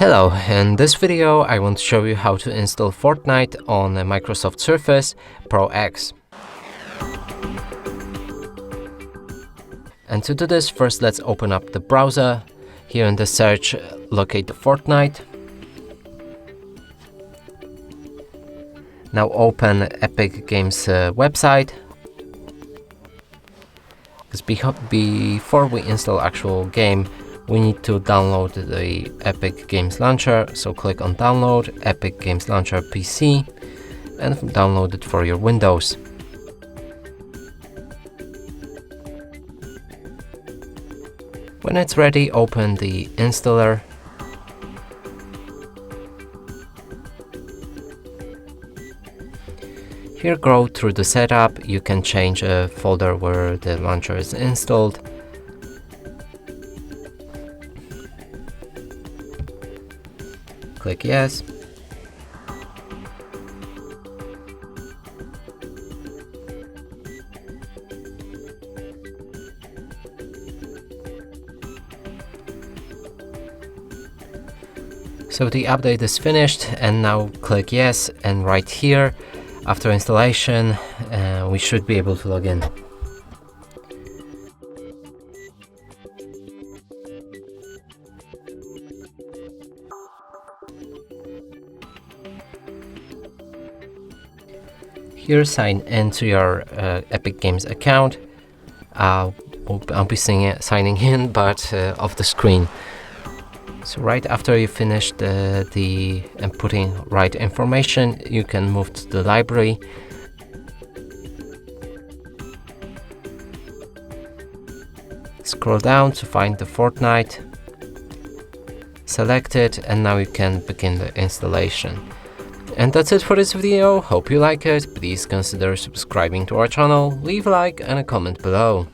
Hello, in this video I want to show you how to install Fortnite on a Microsoft Surface Pro X. And to do this, first let's open up the browser. Here in the search, locate the Fortnite. Now open Epic Games website. Because before we install actual game, we need to download the Epic Games Launcher, so click on Download Epic Games Launcher PC and download it for your Windows. When it's ready, open the installer. Here, go through the setup. You can change a folder where the launcher is installed. Click yes. So the update is finished, and now click yes, and right here, after installation, we should be able to log in. Here, sign into your Epic Games account. I'll be signing in, but off the screen. So right after you finish and putting right information, you can move to the library. Scroll down to find the Fortnite. Select it, and now you can begin the installation. And that's it for this video. Hope you like it. Please consider subscribing to our channel, leave a like and a comment below.